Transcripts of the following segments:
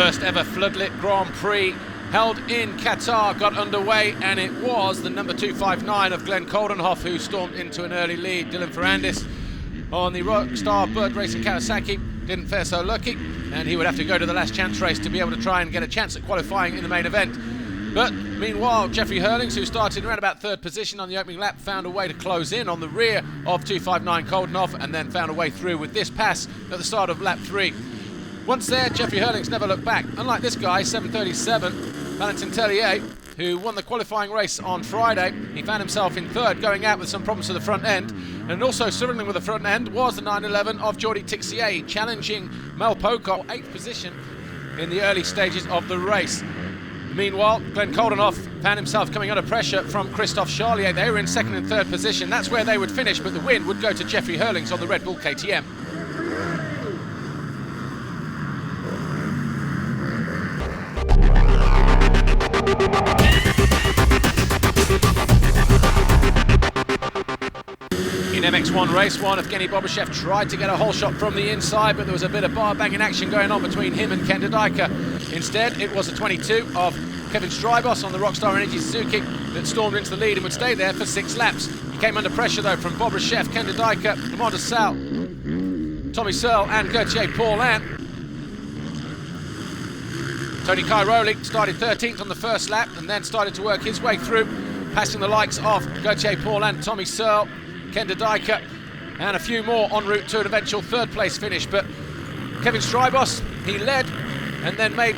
First ever floodlit Grand Prix held in Qatar got underway, and it was the number 259 of Glenn Coldenhoff who stormed into an early lead. Dylan Ferrandis on the Rockstar Bird Racing Kawasaki didn't fare so lucky, and he would have to go to the last chance race to be able to try and get a chance at qualifying in the main event. But meanwhile, Jeffrey Hurlings, who started around about third position on the opening lap, found a way to close in on the rear of 259 Coldenhoff, and then found a way through with this pass at the start of lap 3. Once there, Jeffrey Hurlings never looked back. Unlike this guy, 737, Valentin Tellier, who won the qualifying race on Friday. He found himself in third, going out with some problems to the front end. And also struggling with the front end was the 911 of Jordi Tixier, challenging Mel Pocock, 8th position in the early stages of the race. Meanwhile, Glenn Coldenhoff found himself coming under pressure from Christophe Charlier. They were in second and third position. That's where they would finish, but the win would go to Jeffrey Hurlings on the Red Bull KTM. In MX1 race 1, Evgeny Bobashev tried to get a hole shot from the inside, but there was a bit of bar banging action going on between him and Ken Dodajka. Instead, it was the 22 of Kevin Strybos on the Rockstar Energy Suzuki that stormed into the lead and would stay there for 6 laps. He came under pressure though from Bobashev, Ken Dodajka, Losail, Tommy Searle and Gauthier Paulin. Tony Cairoli started 13th on the first lap and then started to work his way through, passing the likes of Gauthier Paulin, Tommy Searle, Ken Dodajka, and a few more en route to an eventual third place finish. But Kevin Strybos, he led and then made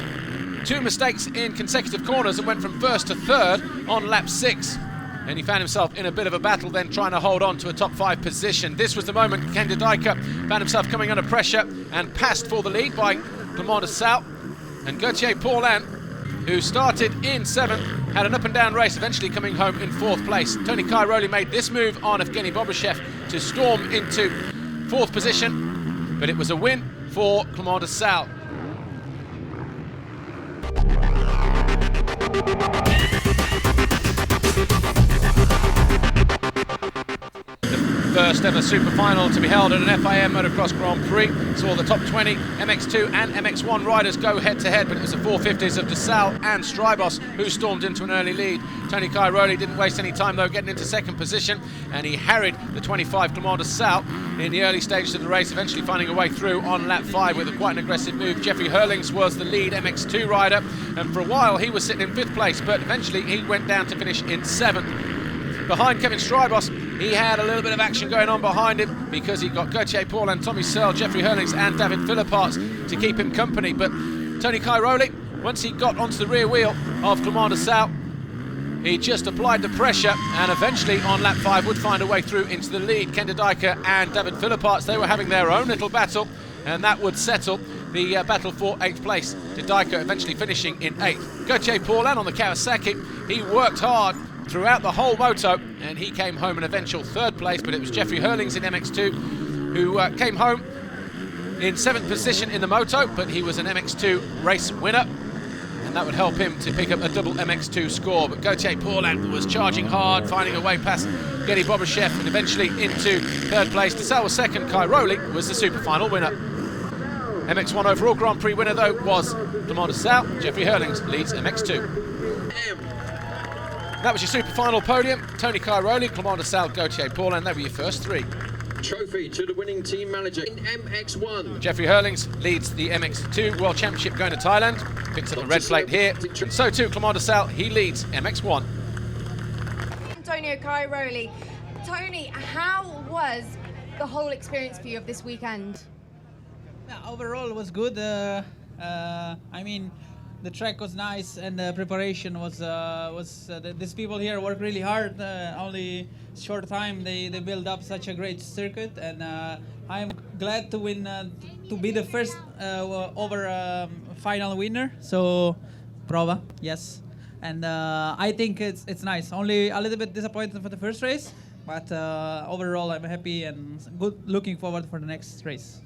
2 mistakes in consecutive corners and went from first to third on lap 6. And he found himself in a bit of a battle then, trying to hold on to a top 5 position. This was the moment Ken Dodajka found himself coming under pressure and passed for the lead by Clément Desalle. And Gauthier Paulin, who started in 7th, had an up and down race, eventually coming home in 4th place. Tony Cairoli made this move on Evgeny Bobashev to storm into 4th position, but it was a win for Clément Desalle. First ever super final to be held at an FIM Motocross Grand Prix saw the top 20 MX2 and MX1 riders go head to head, but it was the 450s of Desalle and Strybos who stormed into an early lead. Tony Cairoli didn't waste any time though, getting into second position, and he harried the 25 Clément Desalle in the early stages of the race, eventually finding a way through on lap 5 with quite an aggressive move. Jeffrey Hurlings was the lead MX2 rider, and for a while he was sitting in 5th place, but eventually he went down to finish in 7th. Behind Kevin Strybos, he had a little bit of action going on behind him because he got Gauthier Paulin, Tommy Searle, Jeffrey Hurlings and David Philipparts to keep him company. But Tony Cairoli, once he got onto the rear wheel of Clément Desalle, he just applied the pressure and eventually on lap 5 would find a way through into the lead. Ken Dodajka and David Philipparts, they were having their own little battle, and that would settle the battle for 8th place. Dodajka eventually finishing in 8th. Gauthier Paulin on the Kawasaki, he worked hard throughout the whole moto, and he came home in eventual 3rd place, but it was Jeffrey Hurlings in MX2 who came home in 7th position in the moto, but he was an MX2 race winner, and that would help him to pick up a double MX2 score. But Gauthier Paulin was charging hard, finding a way past Evgeny Bobashev and eventually into 3rd place. Desalle was 2nd, Cairoli was the super final winner. MX1 overall Grand Prix winner though was Clément Desalle. Jeffrey Hurlings leads MX2. That was your super final podium. Tony Cairoli, Clément Desalle, Gauthier Paulin, they were your first 3. Trophy to the winning team manager in MX1. Jeffrey Hurlings leads the MX2 World Championship going to Thailand, picks up the red plate here, and so too Clément Desalle, he leads MX1. Antonio Cairoli. Tony, how was the whole experience for you of this weekend? Yeah, overall it was good. I mean, the track was nice and the preparation was these people here work really hard. Only short time they build up such a great circuit, and I'm glad to win, to be the first final winner. So prova, yes, and I think it's nice. Only a little bit disappointed for the first race, but overall I'm happy and good, looking forward for the next race.